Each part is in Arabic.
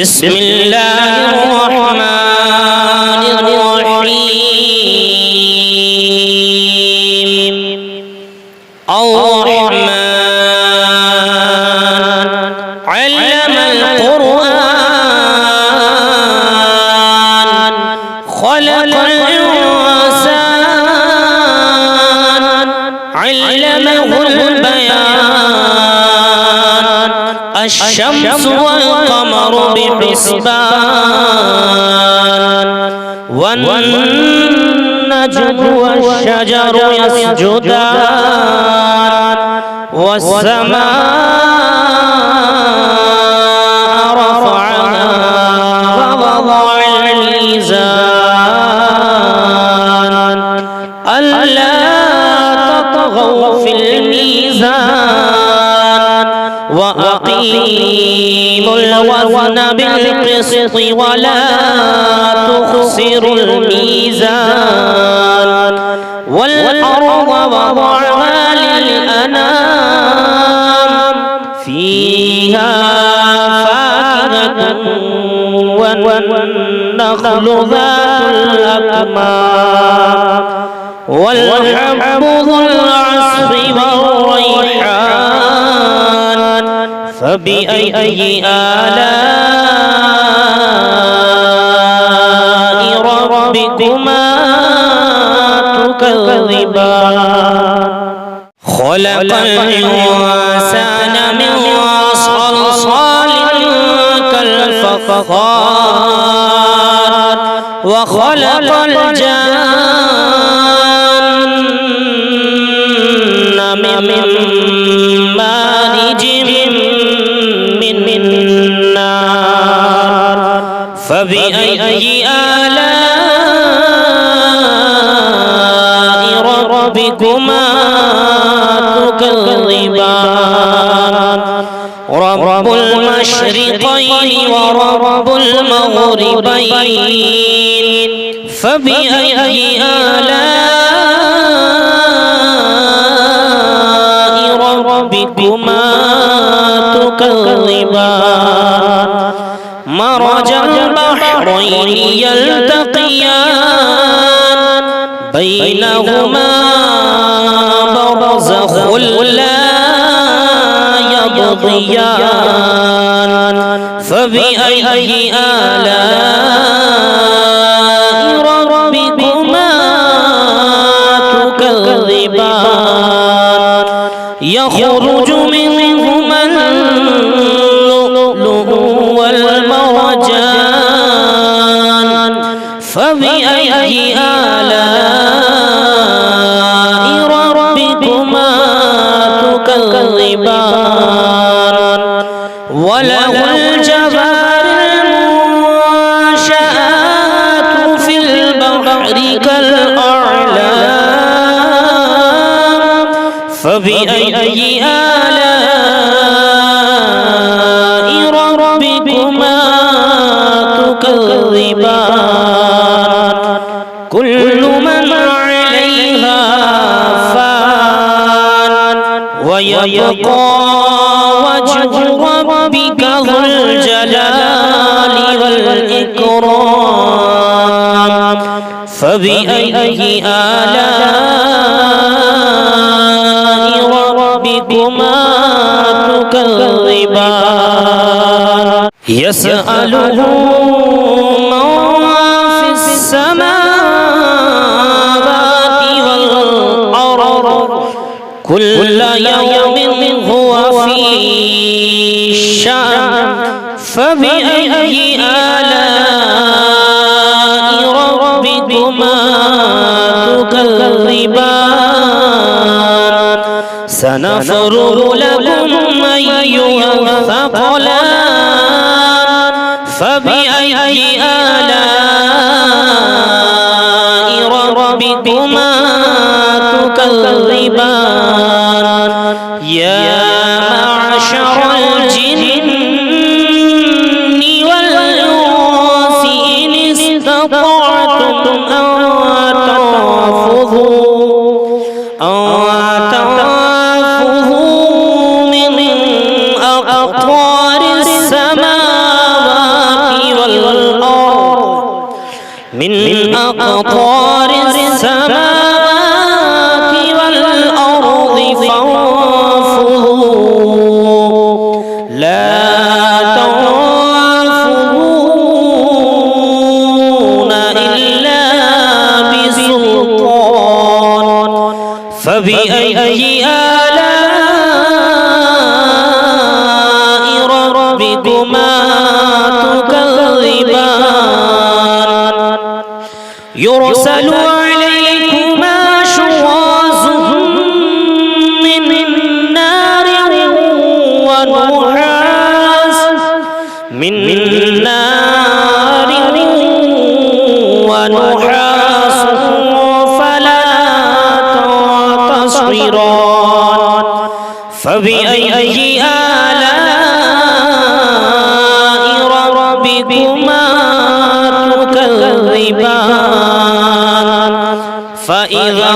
بسم الله الرحمن الرحيم الرحمن علم القرآن خلق الإنسان علمه البيان الشمس والقمر بحسبان والنجم والشجر يسجدان والسماء رفعها ووضع الميزان ألا تطغوا في الميزان وأقيموا الوزن بالقسط ولا تخسروا الميزان والأرض وضعها للأنام فيها فاكهة والنخل ذات الأكمام والحب ذو العصف والريحان فبأي آلاء ربكما تكذبان خلق الإنسان من صلصال كالفخار وخلق الجن من مارج من نار فبأي آلاء ربكما تكذبان رب المشرقين ورب المغربين فبأي آلاء ربكما تكذبان مرج البحرين يلتقيان بينهما برزخ لا يبغيان فبأي آلاء ربكما تكذبان يخرج منهما اللؤلؤ والمرجان فبأي آلاء ربكما تكذبان وله الجوار المنشآت في البحر كالأعلام فبأي آلاء ربكما تكذبان كل من عليها فان ويبقى وجه ربك ذو الجلال والإكرام فبأي آلاء ربكما تكذبان يسأله من في السماوات والأرض كل يوم هو في شأن فبأي آلاء ربكما تكذبان سنفرغ لكم أيها الثقلان فبأي آلاء ربكما تكذبان يا معشر الجن والإنس إن استطعتم أن تنفذوا من أقطار السماوات من أقطار السماوات والأرض فانفذوا لا تنفذون إلا بسلطان فبأي آلاء ربكما تكذبان يرسل عليكما شواظ من نار ونحاس فلا تنتصران فبأي آلاء ربكما تكذبان فإذا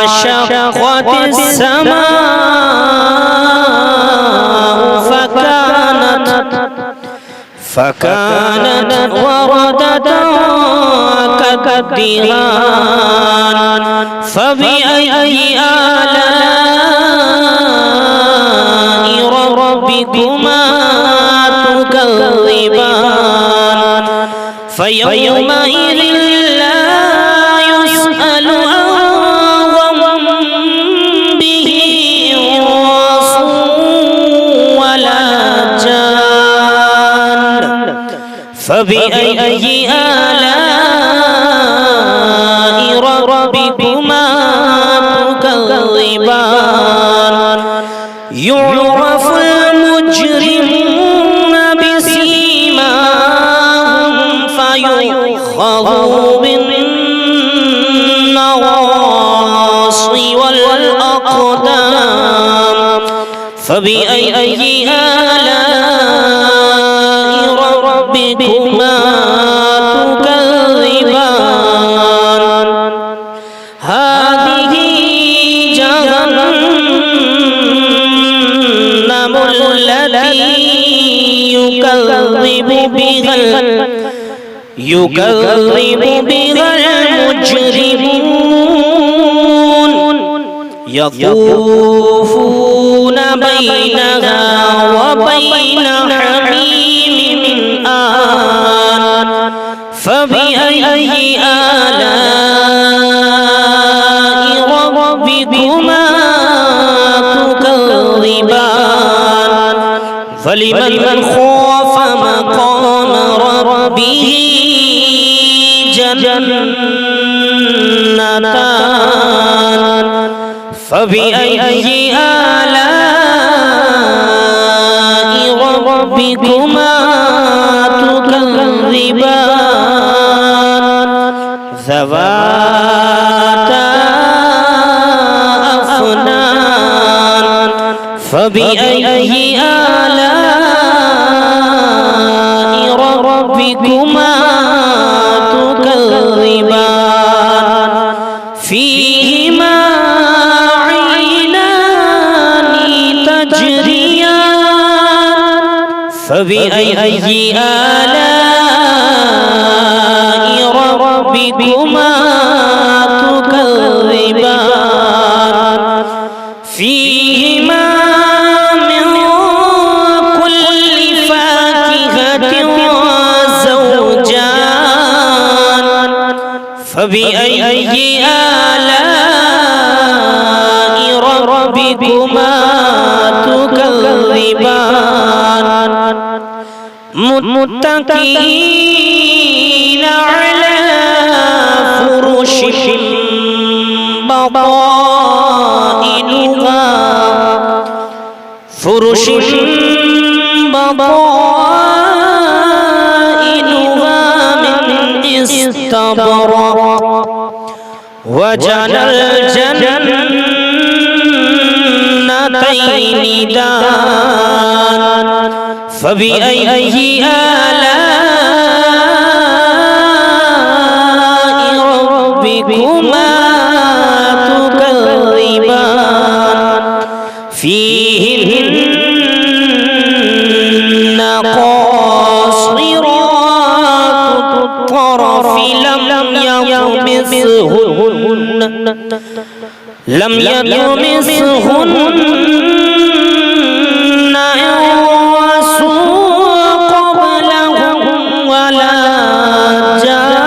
انشقت السماء فكانت وردة كالدهان فبأي آلاء ربكما تكذبان فيومئذ لا يسأل عن ذنبه انس ولا جان فبأي آلاء ربكما تكذبان يعرف المجرمون بسيماهم فيؤخذوا بالنواصي والأقدام فبأي آلاء ربكما تكذبان هذه جهنم التي يكذب بها المجرمون يطوفون بينها وبين حميم آن فبأي آلاء ربكما تكذبان فلمن خاف مقام ربه جنتان فبأي آلاء ربكما تكذبان ذواتا أفنان فبأي آلاء ربكما تكذبان فيهما عينان تجريان فبأي آلاء ربكما تكذبان فيهما من كل فاكهة زوجان فبأي آلاء ربكما تكذبان متكئين على فرش بطائنها من استبرق وجنى الجنتين دان فبأي آلاء ربكما تكذبان فيهن قاصرات الطرف لم يطمثهن لم يطمثهن إنس قبلهم ولا جان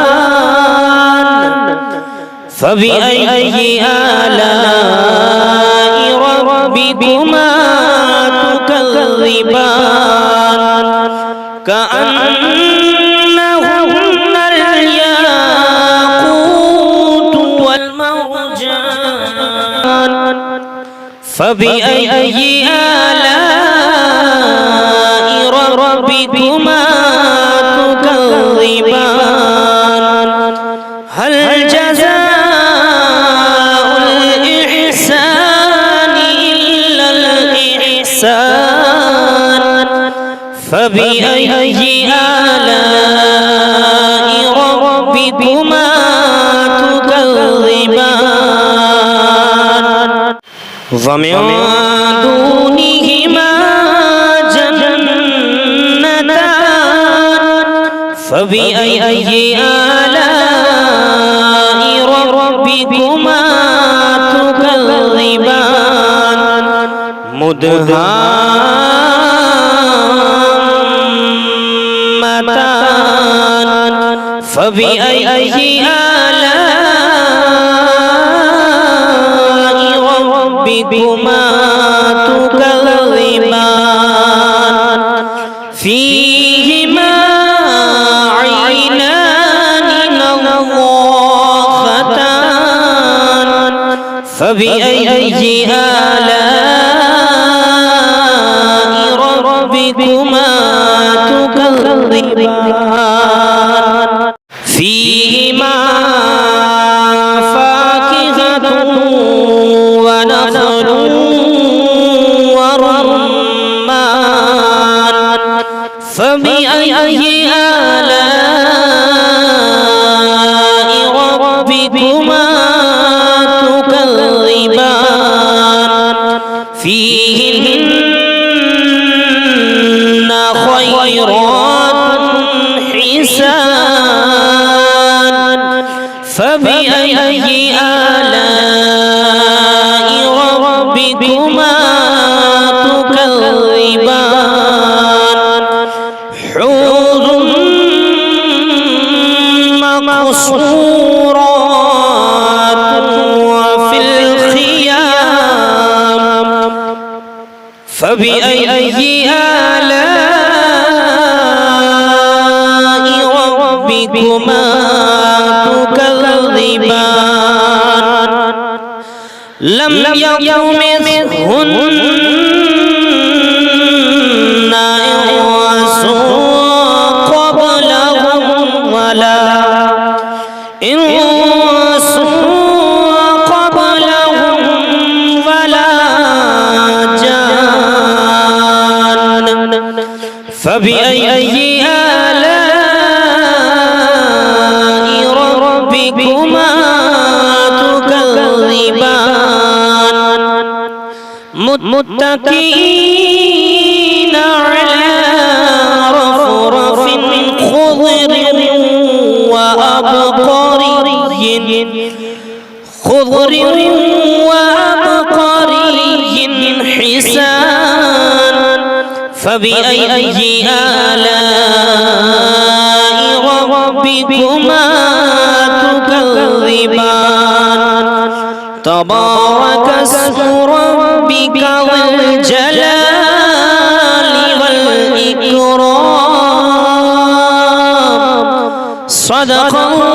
فبأي آلاء ربكما تكذبان كأنهن الياقوت والمرجان فبأي آلاء ربكما تكذبان هل جزاء الإحسان إلا الإحسان فبأي آلاء ربكما تكذبان ومن دونهما جنتان فبأي آلاء ربكما تكذبان مدهامتان فبأي آلاء ربكما تكذبان فيهما عينان نضاختان فبأي آلاء ربكما تكذبان فيهما فاكهة ونخل ورمان فبأي آلاء ربكما تكذبان فيهن خيرات حسان فبأي آلاء ربكما تكذبان حوض مقصورات وفي الخيام فبأي آلاء ربكما تكذبان لم يطمثهن إنس قبلهم ولا جان فبأي آلاء ربكما تكذبان متكئين على رفرف خضر وأبقري حسان فبأي آلاء ربكما تكذبان تبارك اسم ربك ذو الجلال والإكرام صدق الله